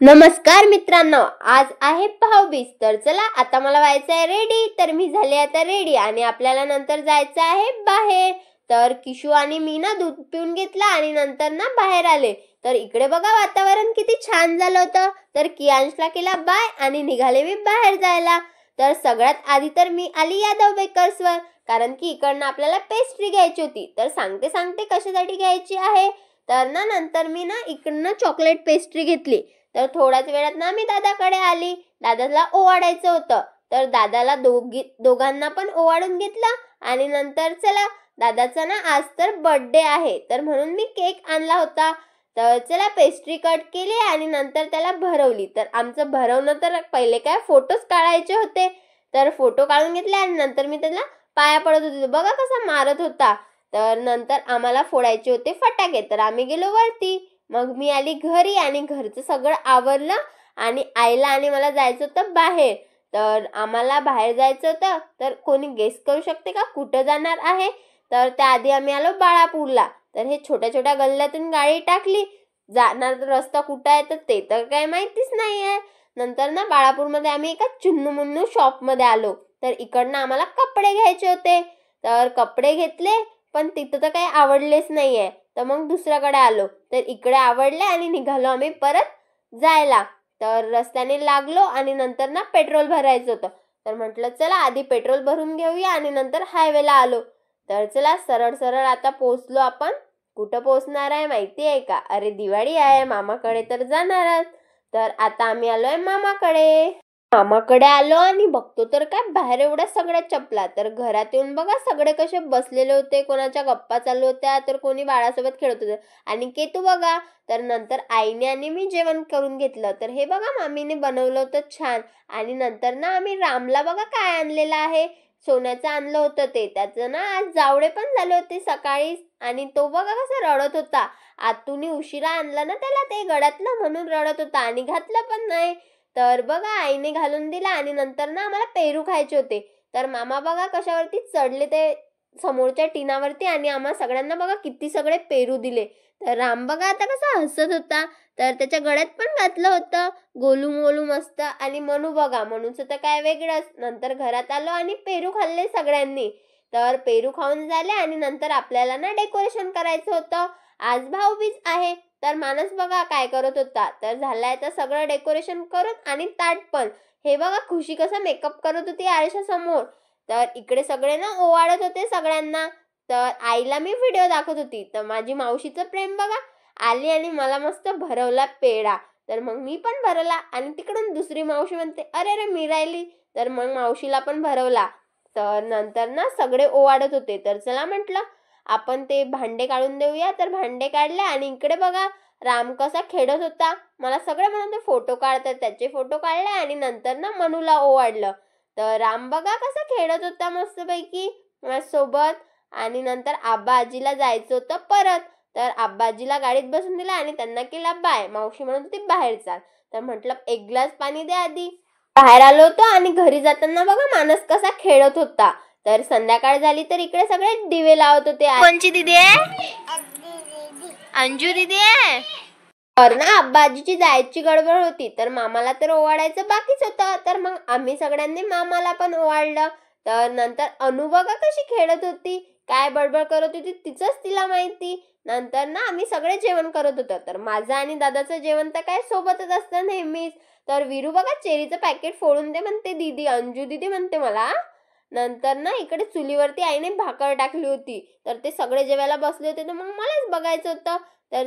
नमस्कार मित्रांनो, आज आहे भाऊबीज. तर चला आता मला व्हायचं आहे रेडी. तर मी झाले आता रेडी आणि आपल्याला नंतर जायचं आहे बाहेर. तर किशू आणि मी ना दूध पिऊन घेतला आणि नंतर ना बाहेर आले. तर इकडे बघा वातावरण किती छान झालं होतं. तर कियांशला केला बाय आणि निघाले मी बाहेर जायला. तर सगळ्यात आधी तर मी आली यादव बेकर्सवर, कारण की इकडनं आपल्याला पेस्ट्री घ्यायची होती. तर सांगते कशासाठी घ्यायची आहे. तर ना नंतर मी ना इकडनं चॉकलेट पेस्ट्री घेतली. तर थोड्याच वेळात ना मी दादाकडे आली. दादाला ओवाळायचं होतं. तर दादाला दोघांना पण ओवाळून घेतलं आणि नंतर चला दादाचा ना आज तर बर्थडे आहे, तर म्हणून मी केक आणला होता. तर चला पेस्ट्री कट केली आणि नंतर त्याला भरवली. तर आमचं भरवणं तर पहिले काय फोटोज काढायचे होते. तर फोटो काढून घेतले आणि नंतर मी त्याला पाया पडत होते. बघा कसा मारत होता. तर नंतर आम्हाला फोडायचे होते फटाके. तर आम्ही गेलो वरती. मग मी आली घरी आणि घरचं सगळं आवरलं आणि आईला आणि मला जायचं होतं बाहेर. तर आम्हाला बाहेर जायचं होतं. तर कोणी गेस करू शकते का कुठं जाणार आहे. तर त्याआधी आम्ही आलो बाळापूरला. तर हे छोट्या छोट्या गल्ल्यातून गाडी टाकली. जाणार रस्ता कुठं आहे तर ते तर काही माहितीच नाही आहे. नंतर ना बाळापूरमध्ये आम्ही एका चुन्नू मुन्नू शॉपमध्ये आलो. तर इकडनं आम्हाला कपडे घ्यायचे होते. तर कपडे घेतले पण तिथं तर काही आवडलेच नाही आहे. तर मग दुसऱ्याकडे आलो. तर इकडे आवडले आणि निघालो आम्ही परत जायला. तर रस्त्याने लागलो आणि नंतर ना पेट्रोल भरायचं होतं. तर म्हटलं चला आधी पेट्रोल भरून घेऊया आणि नंतर हायवेला आलो. तर चला सरळ सरळ आता पोहोचलो आपण. कुठं पोहोचणार आहे माहिती आहे का. अरे दिवाळी आहे, मामाकडे तर जाणारच. तर आता आम्ही आलोय मामाकडे आलो आणि बघतो तर काय बाहेर एवढ्या सगळ्या चपला. तर घरात येऊन बघा सगळे कसे बसलेले होते. कोणाच्या गप्पा चालू होत्या तर कोणी बाळासोबत खेळत होते. आणि केतू बघा. तर नंतर आईने आणि मी जेवण करून घेतलं. तर हे बघा मामीने बनवलं होतं छान. आणि नंतर ना आम्ही रामला बघा काय आणलेलं आहे. सोन्याचं आणलं होतं ते. त्याचं ना आज जावळे पण झाले होते सकाळी. आणि तो बघा कसा रडत होता. आतूनी उशिरा आणलं ना त्याला ते गळ्यातलं, म्हणून रडत होता आणि घातलं पण नाही. तर बघा आईने घालून दिला आणि नंतर ना आम्हाला पेरू खायचे होते. तर मामा बघा कशावरती चढले ते समोरच्या टिनावरती आणि आम्हा सगळ्यांना बघा किती सगळे पेरू दिले. तर राम बघा आता कसा हसत होता. तर त्याच्या गळ्यात पण घातलं होतं गोलू मोलू मस्त. आणि मनू बघा, मनूचं तर काय वेगळंच. नंतर घरात आलो आणि पेरू खाल्ले सगळ्यांनी. तर पेरू खाऊन झाले आणि नंतर आपल्याला ना डेकोरेशन करायचं होतं. आज भाऊबीज आहे. तर मानस बघा काय करत होता. तर झालाय तर सगळं डेकोरेशन करून आणि ताट पण. हे बघा खुशी कसा मेकअप करत होती आरशासमोर. तर इकडे सगळे ना ओवाळत होते सगळ्यांना. तर आईला मी व्हिडिओ दाखवत होती. तर माझी मावशीचं प्रेम बघा, आली आणि मला मस्त भरवला पेढा. तर मग मी पण भरवला आणि तिकडून दुसरी मावशी म्हणते अरे रे मी राहिली. तर मग मावशीला पण भरवला. तर नंतर ना सगळे ओवाळत होते. तर चला म्हटलं आपण ते भांडे काढून देऊया. तर भांडे काढले आणि इकडे बघा राम कसा खेळत होता. मला सगळे म्हणत फोटो काढतात, त्याचे फोटो काढले आणि नंतर ना मनूला ओवाळलं. तर राम बघा कसा खेळत होता मस्तपैकी माझ्यासोबत. आणि नंतर आब्बा आजीला जायचं होतं परत. तर आब्बा आजीला गाडीत बसून दिला आणि त्यांना केला बाय. मावशी म्हणत होती बाहेर चाल. तर म्हटलं एक ग्लास पाणी द्या आधी. बाहेर आलो होतो आणि घरी जाताना बघा मानस कसा खेळत होता. तर संध्याकाळ झाली तर इकडे सगळे दिवे लावत होते. कोणची दीदी आहे? अंजू दीदी आहे. तर ना आब्बा आजीची जायची गडबड होती. तर मामाला तर ओवाळायचं बाकीच होतं. तर मग आम्ही सगळ्यांनी मामाला पण ओवाळलं. तर नंतर अनु बघा कशी खेळत होती, काय बडबड करत होती तिचंच तिला माहिती. नंतर ना आम्ही सगळे जेवण करत होतो. तर माझं आणि दादाचं जेवण तर काय सोबतच असतं नेहमीच. तर विरू बघा चेरीचं पॅकेट फोडून दे म्हणते दीदी, अंजू दीदी म्हणते मला. नंतर ना इकडे चुलीवरती आईने भाकर टाकली होती. तर ते सगळे जेवायला बसले होते तर मग मलाच बघायचं होतं. तर